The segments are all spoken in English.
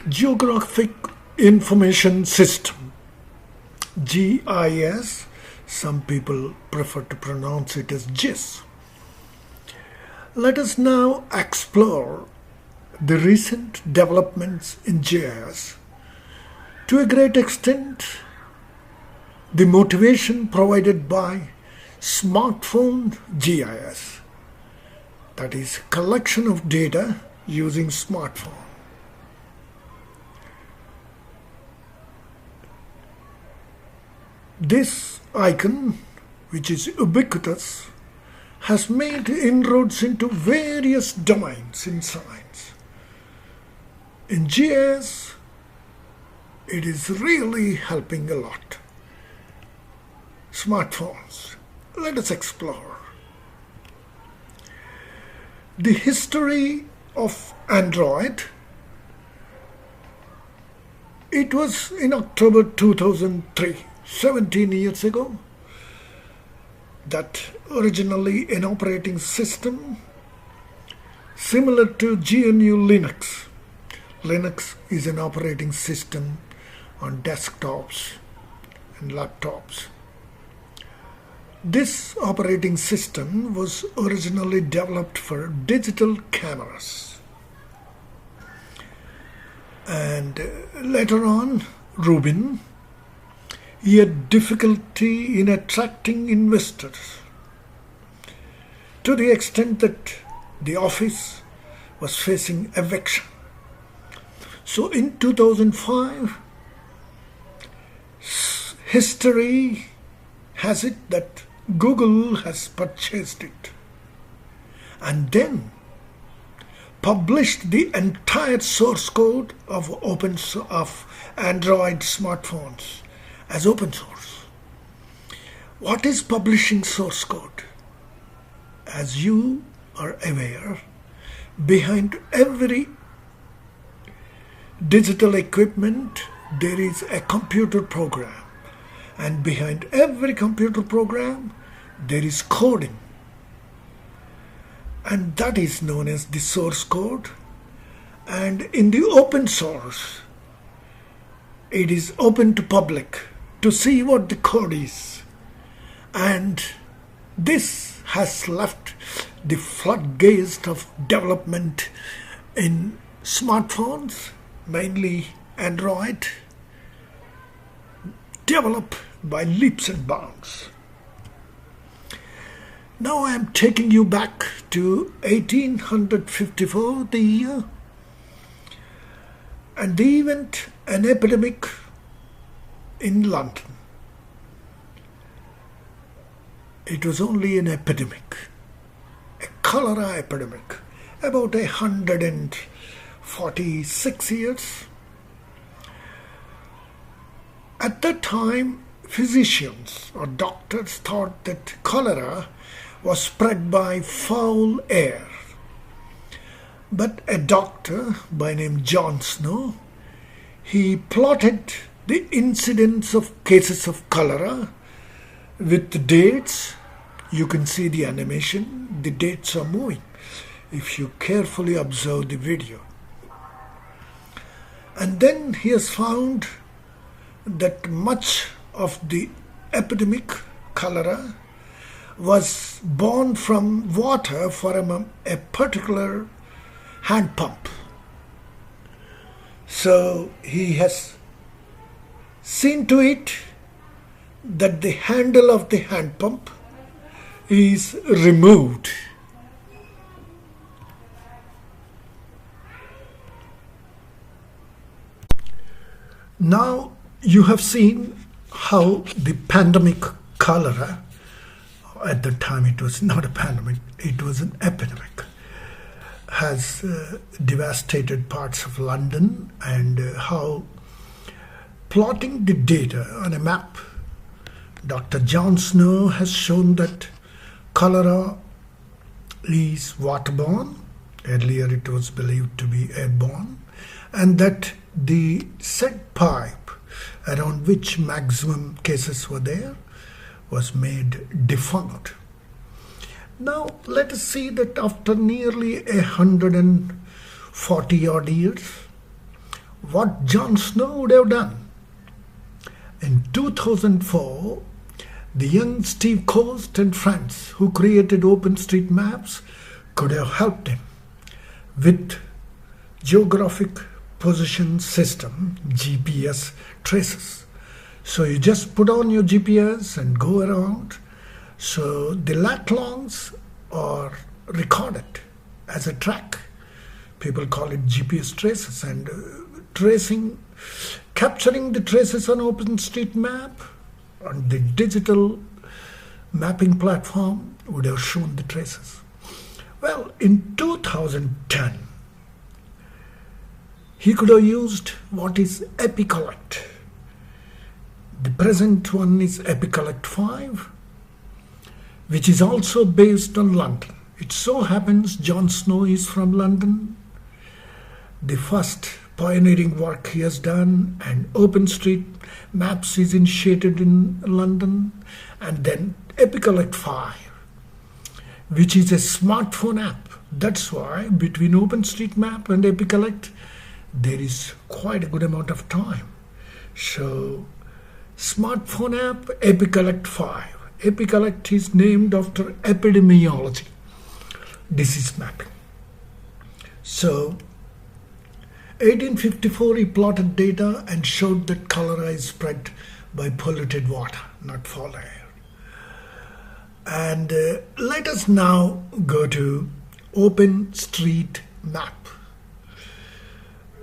Geographic Information System, GIS. Some people prefer to pronounce it as GIS. Let us now explore the recent developments in GIS. To a great extent, the motivation provided by Smartphone GIS, that is, collection of data using smartphone. This icon, which is ubiquitous, has made inroads into various domains in science. In GIS, it is really helping a lot. Smartphones. Let us explore. The history of Android. It was in October 2003, 17 years ago, that originally an operating system similar to GNU Linux. Linux is an operating system on desktops and laptops. This operating system was originally developed for digital cameras. And later on, Rubin, he had difficulty in attracting investors to the extent that the office was facing eviction. So in 2005, history has it that Google has purchased it and then published the entire source code of Android smartphones as open source. What is publishing source code? As you are aware, behind every digital equipment there is a computer program, and behind every computer program there is coding, and that is known as the source code. And in the open source, it is open to public to see what the code is, and this has left the floodgates of development in smartphones, mainly Android, develop by leaps and bounds. Now I am taking you back to 1854, the year, and the event, an epidemic in London. It was only an epidemic, a cholera epidemic, about 146 years. At that time, physicians or doctors thought that cholera was spread by foul air. But a doctor by name John Snow, he plotted the incidence of cases of cholera with the dates. You can see the animation, the dates are moving if you carefully observe the video. And then he has found that much of the epidemic cholera was born from water from a particular hand pump. So he has seen to it that the handle of the hand pump is removed. Now you have seen how the pandemic cholera, at the time it was not a pandemic, it was an epidemic, has devastated parts of London, and how plotting the data on a map, Dr. John Snow has shown that cholera is waterborne. Earlier it was believed to be airborne, and that the said pipe around which maximum cases were there was made defunct. Now let us see that after nearly 140 odd years, what Jon Snow would have done. In 2004, the young Steve Coast and friends who created OpenStreetMaps could have helped him with Geographic Position System, GPS traces. So you just put on your GPS and go around. So the lat longs are recorded as a track. People call it GPS traces, and capturing the traces on OpenStreetMap on the digital mapping platform would have shown the traces. Well, in 2010, he could have used what is EpiCollect. The present one is EpiCollect 5, which is also based on London. It so happens Jon Snow is from London. The first pioneering work he has done, and OpenStreetMaps is initiated in London, and then EpiCollect 5, which is a smartphone app. That's why between OpenStreetMap and EpiCollect there is quite a good amount of time. So smartphone app, EpiCollect 5. EpiCollect is named after epidemiology, disease mapping. So 1854 he plotted data and showed that cholera is spread by polluted water, not foul air. And let us now go to OpenStreetMap,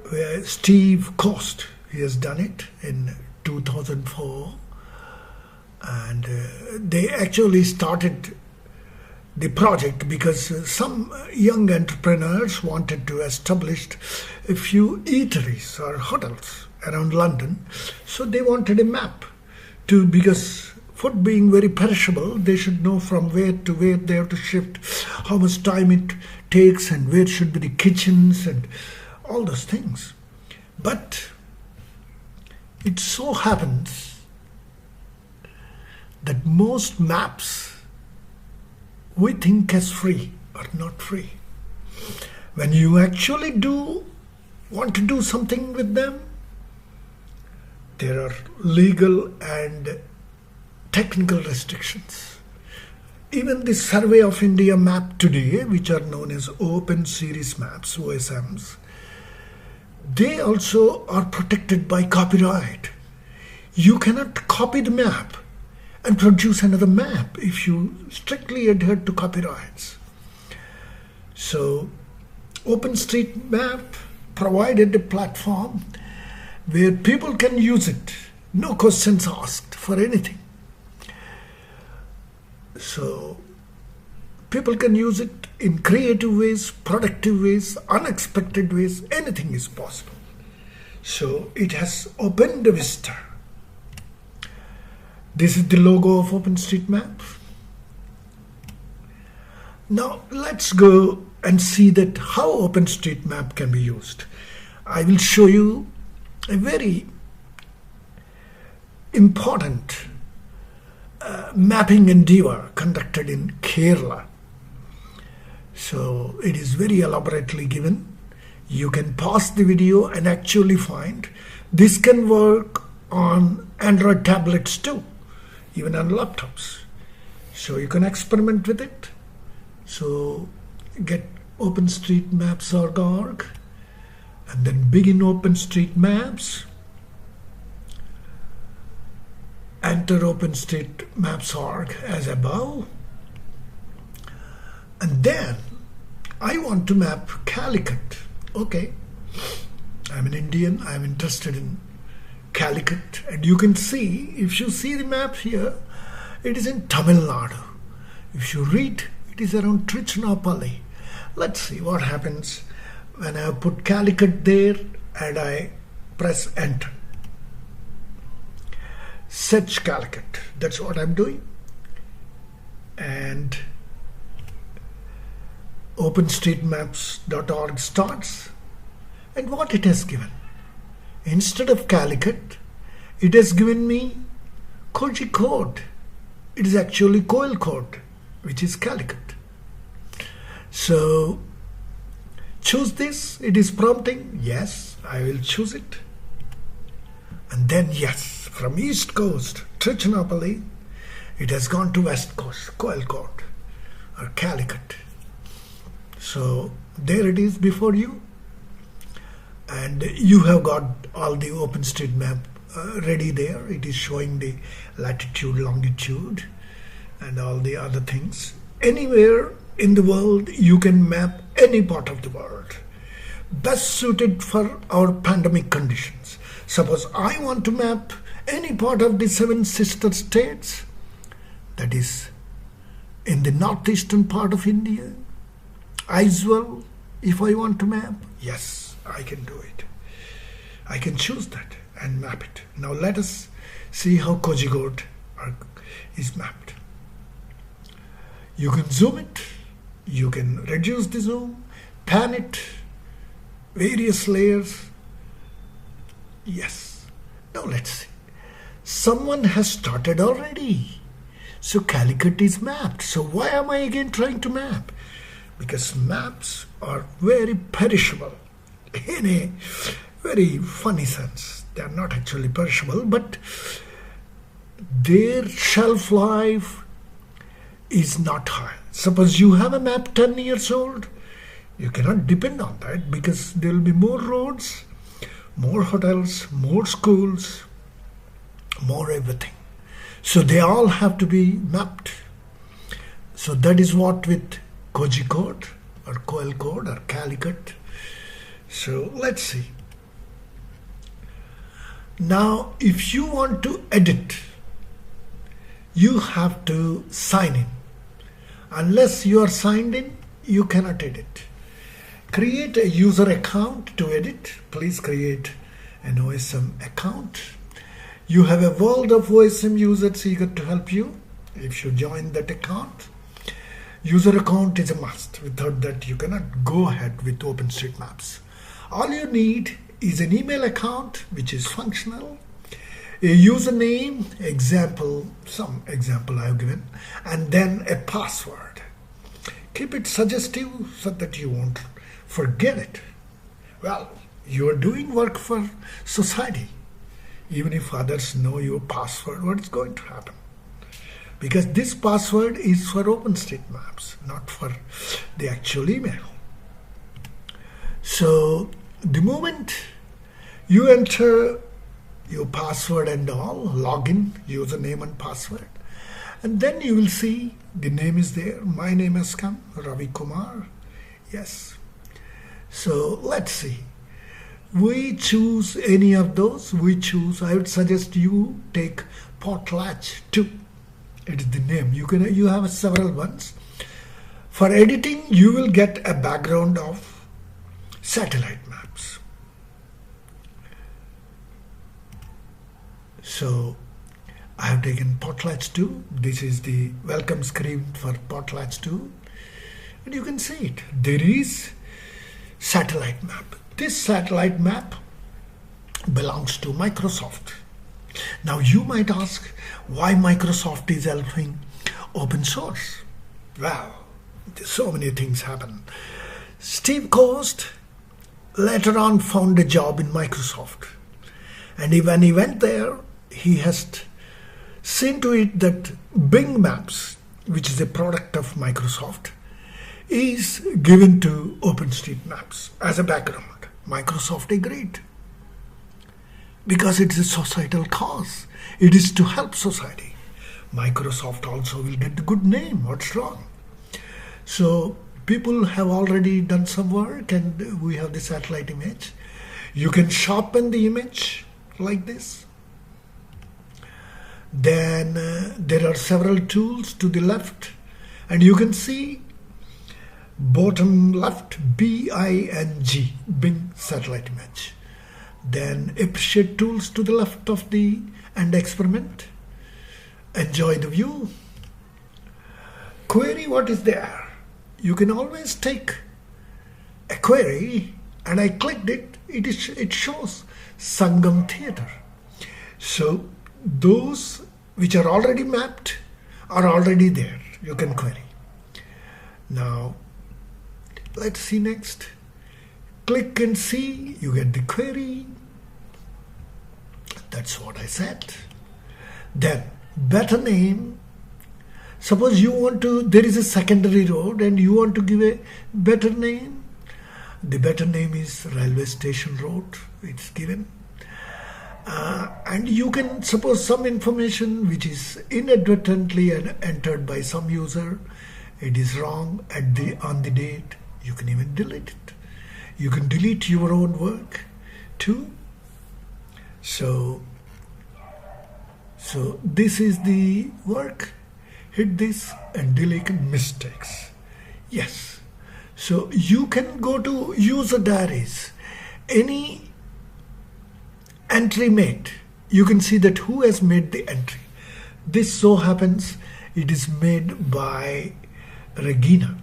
where Steve Coast, he has done it in 2004, and they actually started the project because some young entrepreneurs wanted to establish a few eateries or hotels around London. So they wanted a map because food being very perishable, they should know from where to where they have to shift, how much time it takes, and where should be the kitchens and all those things. But it so happens that most maps we think as free are not free. When you actually want to do something with them, there are legal and technical restrictions. Even the Survey of India map today, which are known as Open Series Maps, OSMs, they also are protected by copyright. You cannot copy the map and produce another map if you strictly adhere to copyrights. So OpenStreetMap provided a platform where people can use it, no questions asked for anything. So people can use it in creative ways, productive ways, unexpected ways, anything is possible. So it has opened the vista. This is the logo of OpenStreetMap. Now let's go and see that how OpenStreetMap can be used. I will show you a very important mapping endeavor conducted in Kerala. So it is very elaborately given. You can pause the video and actually find. This can work on Android tablets too, even on laptops. So you can experiment with it. So get openstreetmaps.org and then begin OpenStreetMaps. Enter openstreetmaps.org as above. And then I want to map Calicut. Okay, I'm an Indian, I'm interested in Calicut, and you can see, if you see the map here, it is in Tamil Nadu. If you read, it is around Tiruchirappalli. Let's see what happens when I put Calicut there and I press enter. Search Calicut, that's what I'm doing. And openstreetmaps.org starts, and what it has given, instead of Calicut, it has given me Kozhikode. It is actually Kozhikode, which is Calicut. So choose this. It is prompting. Yes, I will choose it. And then yes, from east coast, Trichinopoli, it has gone to west coast, Calicut or Calicut. So there it is before you. And you have got all the OpenStreetMap ready there. It is showing the latitude, longitude, and all the other things. Anywhere in the world, you can map any part of the world. Best suited for our pandemic conditions. Suppose I want to map any part of the 7 sister states, that is in the northeastern part of India, as well, if I want to map, yes, I can do it. I can choose that and map it. Now let us see how Kozhikode is mapped. You can zoom it, you can reduce the zoom, pan it, various layers. Yes. Now let's see. Someone has started already. So Calicut is mapped. So why am I again trying to map? Because maps are very perishable in a very funny sense. They are not actually perishable, but their shelf life is not high. Suppose you have a map 10 years old, you cannot depend on that because there will be more roads, more hotels, more schools, more everything. So they all have to be mapped. So that is what with Kozhikode or Calicut or Calicut. So let's see. Now if you want to edit, you have to sign in. Unless you are signed in, you cannot edit. Create a user account to edit. Please create an OSM account. You have a world of OSM users eager to help you if you join that account. User account is a must. Without that, you cannot go ahead with OpenStreetMaps. All you need is an email account which is functional, a username, some example I have given, and then a password. Keep it suggestive so that you won't forget it. Well, you are doing work for society. Even if others know your password, what is going to happen? Because this password is for OpenStreetMaps, not for the actual email. So the moment you enter your password and all, login, username and password, and then you will see the name is there. My name has come, Ravi Kumar. Yes. So let's see. We choose any of those. I would suggest you take Potlatch 2. It is the name. You have several ones. For editing, you will get a background of satellite maps. So I have taken Potlatch 2. This is the welcome screen for Potlatch 2. And you can see it. There is satellite map. This satellite map belongs to Microsoft. Now you might ask why Microsoft is helping open source. Well, so many things happen. Steve Coast later on found a job in Microsoft. And when he went there, he has seen to it that Bing Maps, which is a product of Microsoft, is given to OpenStreetMaps as a background. Microsoft agreed because it's a societal cause. It is to help society. Microsoft also will get the good name. What's wrong? So people have already done some work and we have the satellite image. You can sharpen the image like this. Then there are several tools to the left and you can see bottom left BING, Bing satellite image. Then appreciate tools to the left of the end experiment. Enjoy the view. Query what is there. You can always take a query and I clicked it. It shows Sangam Theatre. So those which are already mapped are already there. You can query. Now let's see next. click and see, you get the query. That's what I said. Then better name. Suppose you want to, there is a secondary road and you want to give a better name. The better name is railway station road. It's given. And you can suppose some information which is inadvertently entered by some user. It is wrong on the date. You can even delete it. You can delete your own work too. So this is the work. Hit this and delete mistakes. Yes. So you can go to user diaries. Any entry made, you can see that who has made the entry. This so happens it is made by Regina.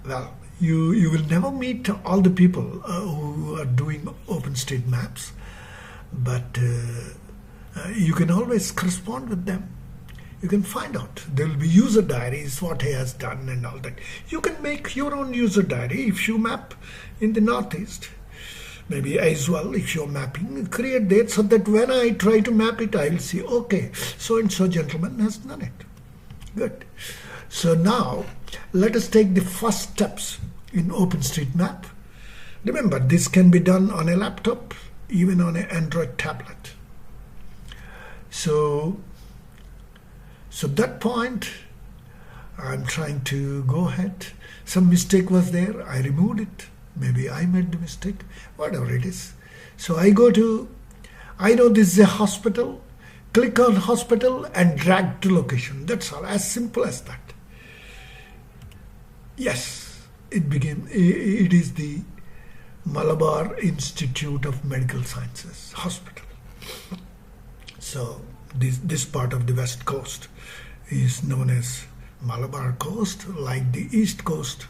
Well, you will never meet all the people who are doing OpenStreetMaps, but you can always correspond with them. You can find out. There will be user diaries, what he has done and all that. You can make your own user diary if you map in the Northeast. Maybe as well, if you're mapping, create that so that when I try to map it, I will see, okay, so-and-so gentleman has done it. Good. So now, let us take the first steps in OpenStreetMap. Remember, this can be done on a laptop, even on an Android tablet. So that point, I'm trying to go ahead. Some mistake was there. I removed it. Maybe I made the mistake. Whatever it is. So I know this is a hospital. Click on hospital and drag to location. That's all. As simple as that. Yes, it is the Malabar Institute of Medical Sciences Hospital. So this part of the West Coast is known as Malabar Coast, like the East Coast.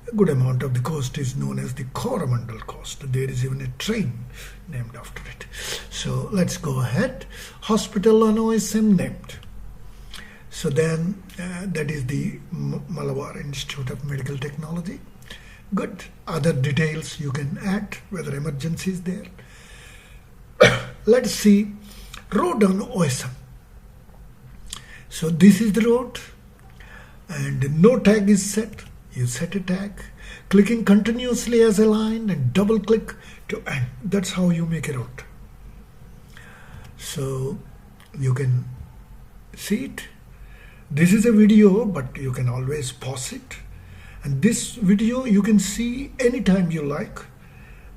A good amount of the coast is known as the Coromandel Coast. There is even a train named after it. So let's go ahead. Hospital on OSM named. So then that is the Malabar Institute of Medical Technology. Good. Other details you can add, whether emergency is there. Let's see. Road on OSM. So this is the road and no tag is set. You set a tag, clicking continuously as a line and double click to end. That's how you make a road. So you can see it. This is a video, but you can always pause it. And this video you can see anytime you like.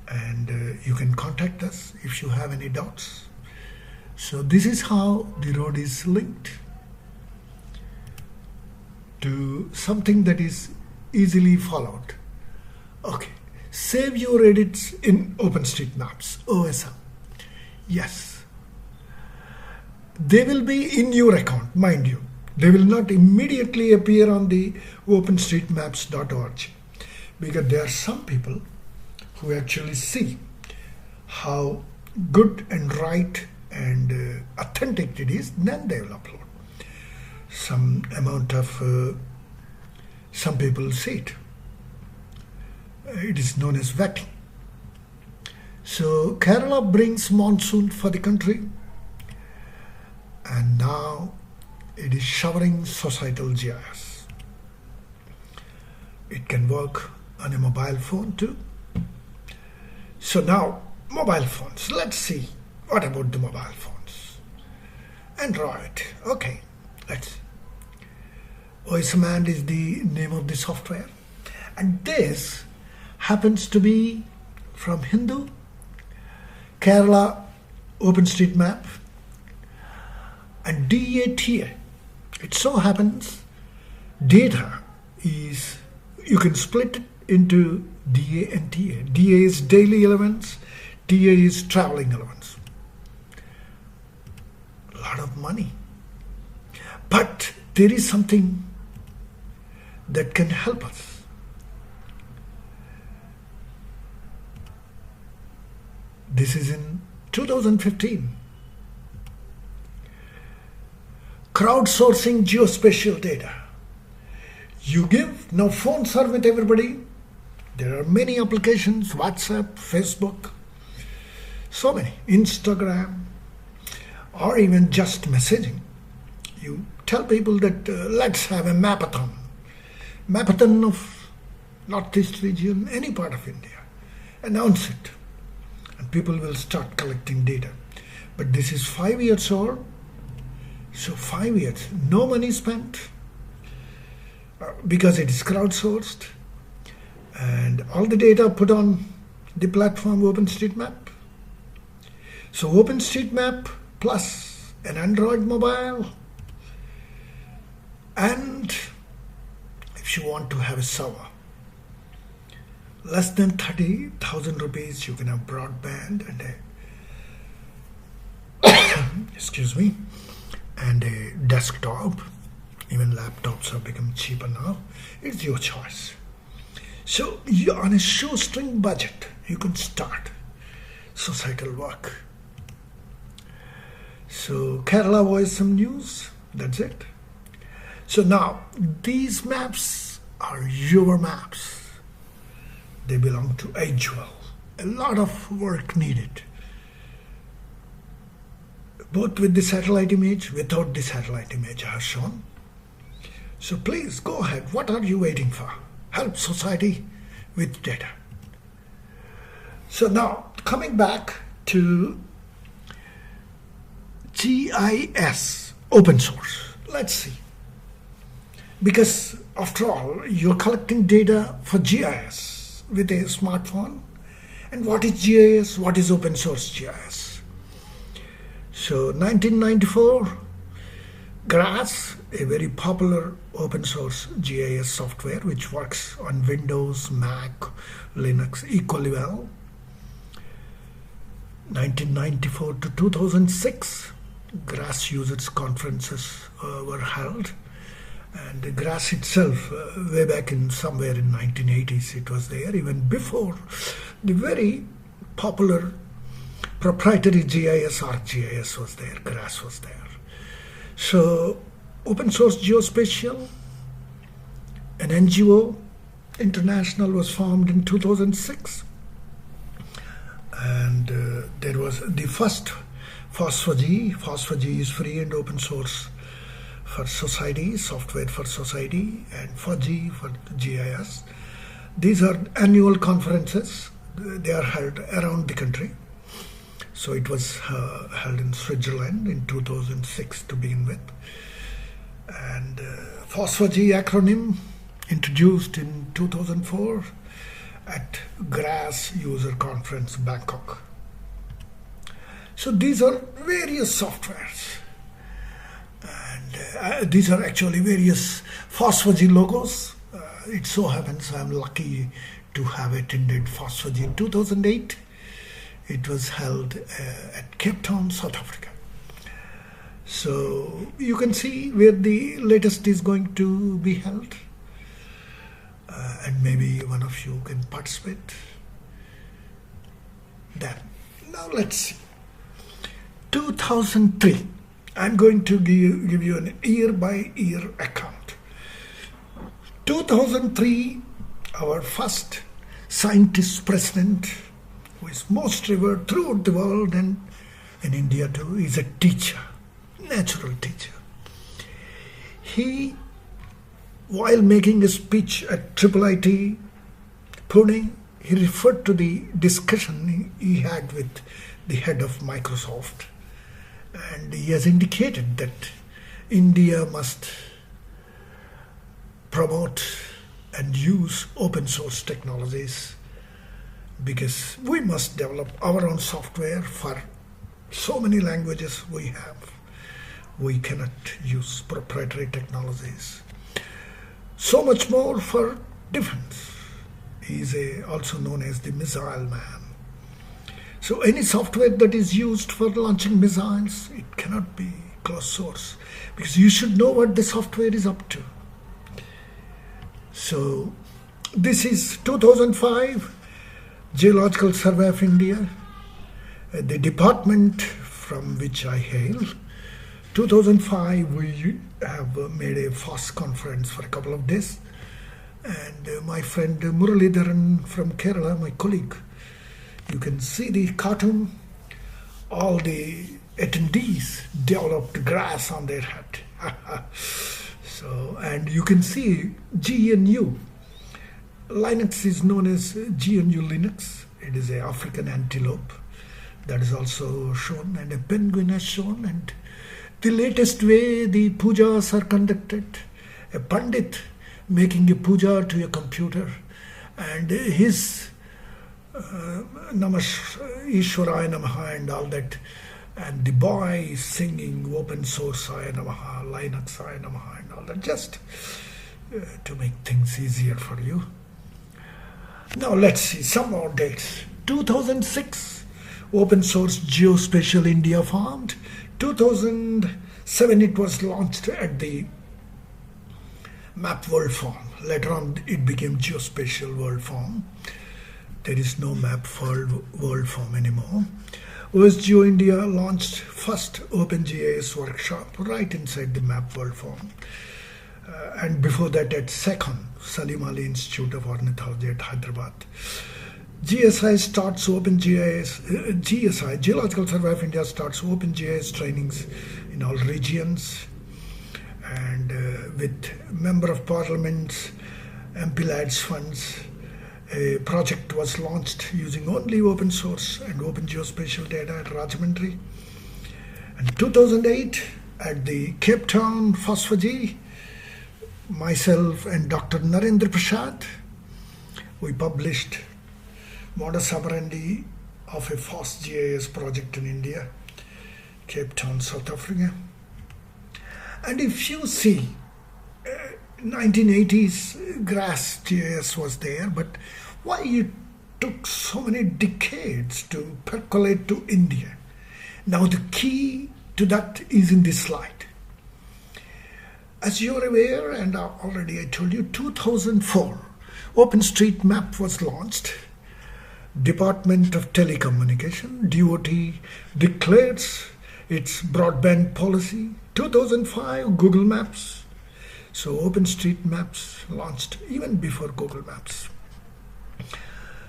And you can contact us if you have any doubts. So this is how the road is linked to something that is easily followed. Okay, save your edits in OpenStreetMaps, OSM. Yes, they will be in your account, mind you. They will not immediately appear on the openstreetmaps.org because there are some people who actually see how good and right and authentic it is, then they will upload. Some amount of some people see it. It is known as vetting. So Kerala brings monsoon for the country, and now it is showering societal GIS. It can work on a mobile phone too. So now mobile phones. Let's see what about the mobile phones. Android. Okay, let's see. OSM is the name of the software, and this happens to be from Hindu, Kerala OpenStreetMap, and DATA. It so happens data is, you can split it into DA and TA. DA is daily elements, TA is traveling elements. A lot of money. But there is something that can help us. This is in 2015. Crowdsourcing geospatial data. You give, now phones are with everybody. There are many applications, WhatsApp, Facebook, so many, Instagram, or even just messaging. You tell people that let's have a mapathon of Northeast region, any part of India. Announce it, and people will start collecting data. But this is 5 years old, so 5 years, no money spent, because it is crowdsourced, and all the data put on the platform OpenStreetMap. So OpenStreetMap plus an Android mobile, and if you want to have a server, less than 30,000 rupees, you can have broadband and excuse me, and a desktop. Even laptops have become cheaper now. It's your choice. So on a shoestring budget, you can start societal work. So Kerala voice some news, that's it. So now, these maps are your maps. They belong to AGEL. A lot of work needed, both with the satellite image, without the satellite image I have shown. So please go ahead. What are you waiting for? Help society with data. So now, coming back to GIS, open source. Let's see. Because after all, you're collecting data for GIS with a smartphone. And what is GIS? What is open source GIS? So 1994, GRASS, a very popular open source GIS software which works on Windows, Mac, Linux equally well. 1994 to 2006, GRASS users conferences were held. And GRASS itself, way back in somewhere in 1980s, it was there. Even before the very popular proprietary GIS, ArcGIS was there, GRASS was there. So open source Geospatial, an NGO, international, was formed in 2006. And there was the first FOSS GIS. FOSS GIS is free and open source for society, software for society, and FOSS GIS for GIS. These are annual conferences. They are held around the country. So it was held in Switzerland in 2006 to begin with. And FOSS GIS acronym introduced in 2004 at GRASS User Conference, Bangkok. So these are various softwares. And these are actually various FOSS GIS logos. It so happens I'm lucky to have attended FOSS GIS in 2008. It was held at Cape Town, South Africa. So you can see where the latest is going to be held. And maybe one of you can participate. Then, now let's see. 2003. I'm going to give you an year-by-year account. 2003, our first scientist president, who is most revered throughout the world and in India too, is a teacher, natural teacher. He, while making a speech at IIIT Pune, he referred to the discussion he had with the head of Microsoft. And he has indicated that India must promote and use open source technologies because we must develop our own software for so many languages we have. We cannot use proprietary technologies. So much more for defense. He is also known as the missile man. So any software that is used for launching missiles, it cannot be closed source because you should know what the software is up to. So this is 2005, Geological Survey of India, the department from which I hail. 2005, we have made a FOSS conference for a couple of days. And my friend Muralidharan from Kerala, my colleague, you can see the cartoon. All the attendees developed grass on their head. So, and you can see GNU. Linux is known as GNU Linux. It is an African antelope that is also shown, and a penguin is shown, and the latest way the pujas are conducted, a pandit making a puja to a computer, and his Ishwaraya Namaha and all that, and the boy is singing open source Aya Namaha, Linux Aya Namaha and all that, just to make things easier for you. Now let's see some more dates. 2006, open source Geospatial India formed. 2007 it was launched at the Map World Forum. Later on it became Geospatial World Forum. There is no Map World Forum anymore. OSGeo India launched first OpenGIS workshop right inside the Map World Forum. And before that at SECON, Salim Ali Institute of Ornithology at Hyderabad. GSI starts OpenGIS, GSI, Geological Survey of India starts OpenGIS trainings in all regions, and with Member of Parliament's MP Lads funds, a project was launched using only open source and open geospatial data at Rajahmundry. And 2008 at the Cape Town FOSS GIS, myself and Dr. Narendra Prasad, we published modus operandi of a FOSS GIS project in India, Cape Town, South Africa. And if you see, 1980s GRASS GIS was there, but why it took so many decades to percolate to India? Now the key to that is in this slide. As you're aware, and already I told you, 2004, OpenStreetMap was launched. Department of Telecommunication, DOT, declares its broadband policy. 2005, Google Maps. So OpenStreetMaps launched even before Google Maps.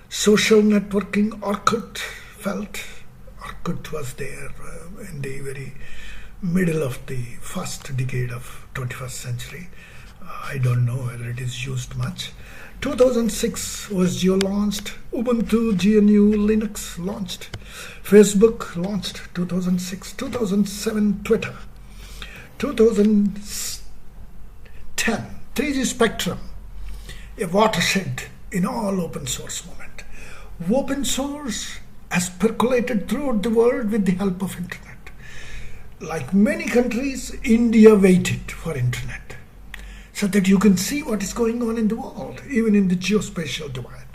Social networking, Orkut was there in the very middle of the first decade of 21st century. I don't know whether it is used much. 2006, OSGeo launched. Ubuntu GNU Linux launched. Facebook launched 2006. 2007, Twitter. 2010, 3G Spectrum, a watershed in all open source movement. Open source has percolated throughout the world with the help of internet. Like many countries, India waited for internet so that you can see what is going on in the world, even in the geospatial domain.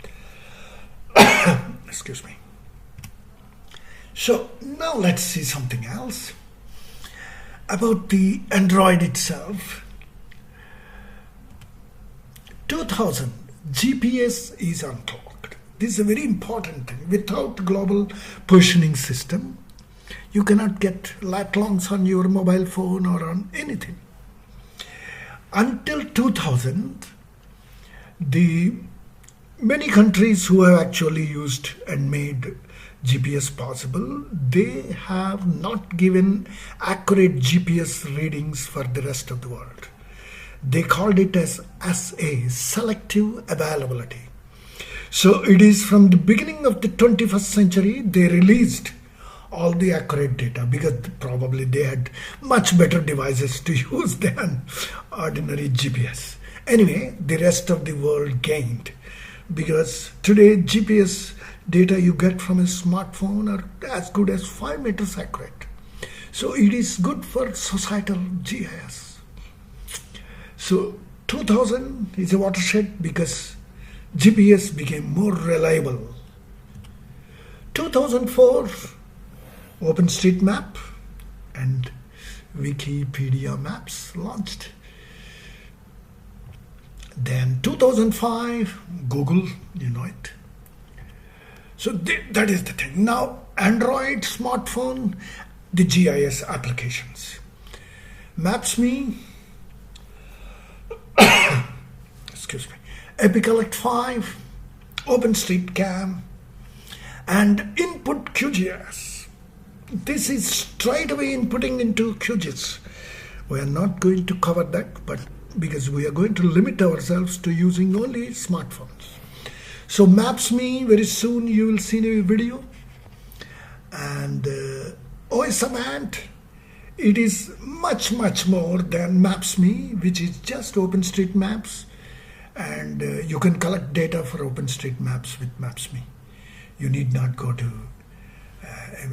Excuse me. So now let's see something else about the Android itself. 2000, GPS is unclogged. This is a very important thing. Without global positioning system, you cannot get lat-longs on your mobile phone or on anything. Until 2000, the many countries who have actually used and made GPS possible, they have not given accurate GPS readings for the rest of the world. They called it as SA, selective availability. So it is from the beginning of the 21st century they released all the accurate data, because probably they had much better devices to use than ordinary GPS. Anyway, the rest of the world gained, because today GPS data you get from a smartphone are as good as 5 meters accurate. So it is good for societal GIS. So 2000 is a watershed because GPS became more reliable. 2004, OpenStreetMap and Wikipedia Maps launched. Then 2005, Google, you know it. So that is the thing. Now, Android, smartphone, the GIS applications. Maps.me, excuse me, Epicalect 5, OpenStreetCam, and input QGIS. This is straight away inputting into QGIS. We are not going to cover that, but because we are going to limit ourselves to using only smartphones. So Maps.me, very soon you will see a video. And OSMant, it is much more than Maps.me, which is just OpenStreetMaps, and you can collect data for OpenStreetMaps with Maps.me. You need not go to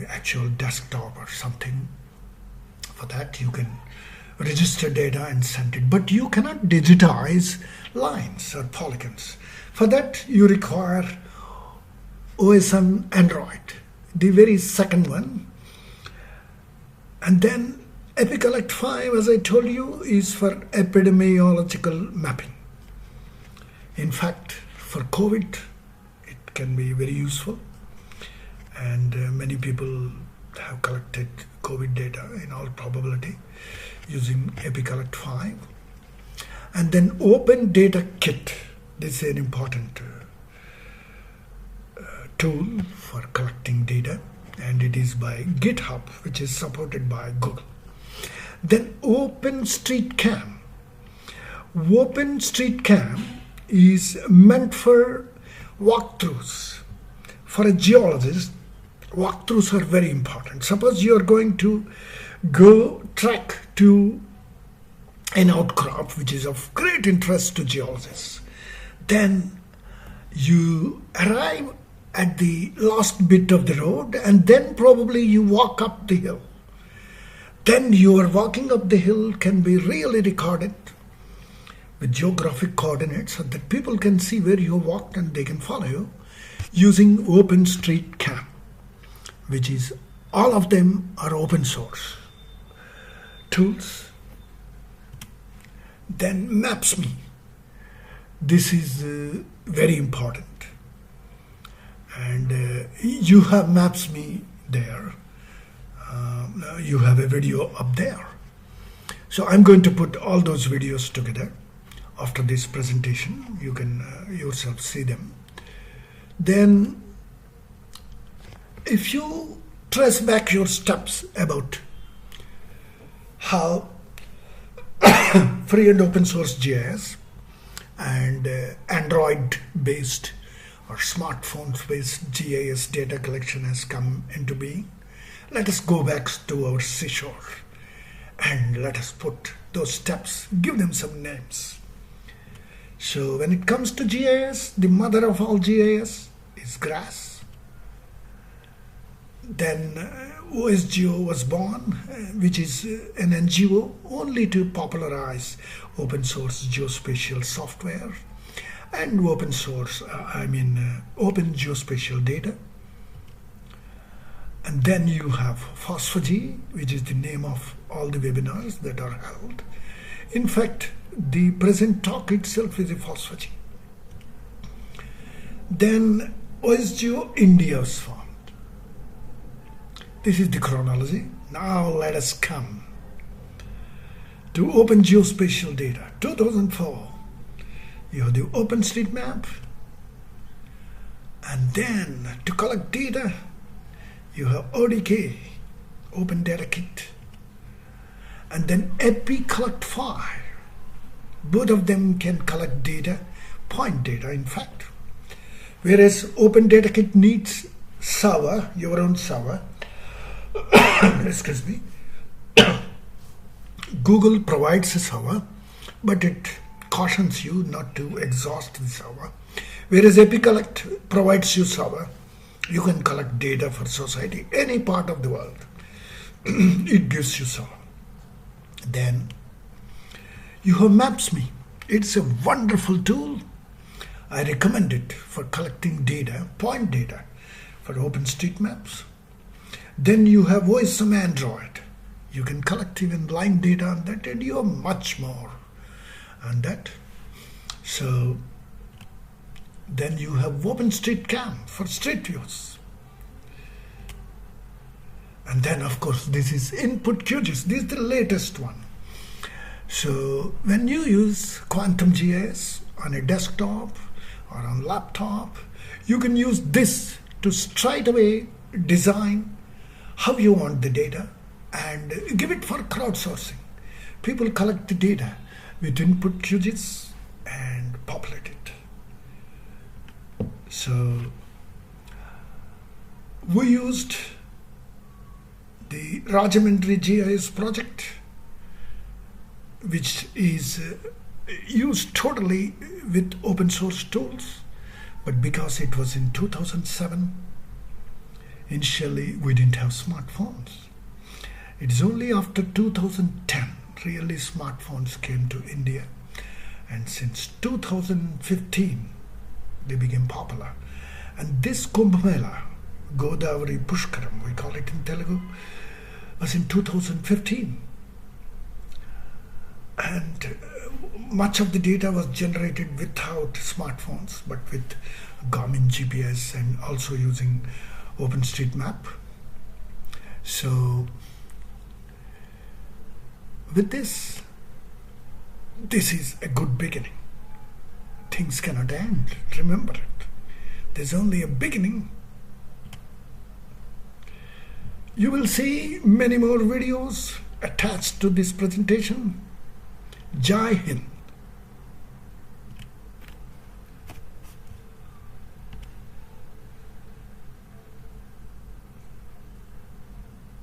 actual desktop or something. For that you can register data and send it, but you cannot digitize lines or polygons. For that you require OSM Android, the very second one. And then Epicalect 5, as I told you, is for epidemiological mapping. In fact, for COVID, it can be very useful. And many people have collected COVID data in all probability using Epicalect 5. And then Open Data Kit. This is an important tool for collecting data, and it is by GitHub, which is supported by Google. Then OpenStreetCam. OpenStreetCam is meant for walkthroughs. For a geologist, walkthroughs are very important. Suppose you are going to go trek to an outcrop which is of great interest to geologists. Then you arrive at the last bit of the road, and then probably you walk up the hill. Then your walking up the hill can be really recorded with geographic coordinates so that people can see where you walked and they can follow you using OpenStreetCam, which is, all of them are open source tools. Then Maps.me. This is very important. And you have Maps.me there. You have a video up there. So I'm going to put all those videos together after this presentation. You can yourself see them. Then if you trace back your steps about how free and open source GIS and Android based or smartphone based GIS data collection has come into being, let us go back to our seashore and let us put those steps, give them some names. So when it comes to GIS, the mother of all GIS is GRASS. Then OSGeo was born, which is an NGO only to popularize open source geospatial software and open geospatial data. And then you have FOSS GIS, which is the name of all the webinars that are held. In fact, the present talk itself is a FOSS GIS. Then OSGeo India was formed. This is the chronology. Now let us come to Open Geospatial Data. 2004, you have the OpenStreetMap, and then to collect data, you have ODK, Open Data Kit, and then Epicalect 5. Both of them can collect data, point data in fact. Whereas Open Data Kit needs server, your own server. Excuse me. Google provides a server, but it cautions you not to exhaust the server. Whereas Epicalect provides you server. You can collect data for society, any part of the world. It gives you server. Then you have Maps.me. It's a wonderful tool. I recommend it for collecting data, point data for OpenStreetMaps. Then you have OSM Android. You can collect even line data on that, and you have much more on that. So then you have OpenStreetCam for street views. And then of course this is input QGIS. This is the latest one. So when you use Quantum GIS on a desktop or on laptop, you can use this to straight away design how you want the data and give it for crowdsourcing. People collect the data with input QGIS and populate it. So we used the Rajahmundry GIS project, which is used totally with open source tools, but because it was in 2007, initially we didn't have smartphones. It is only after 2010 really smartphones came to India, and since 2015 they became popular. And this Kumbhmela, Godavari Pushkaram, we call it in Telugu, was in 2015. And much of the data was generated without smartphones, but with Garmin GPS and also using OpenStreetMap. So with this is a good beginning. Things cannot end. Remember it. There's only a beginning. You will see many more videos attached to this presentation. Jai Hind.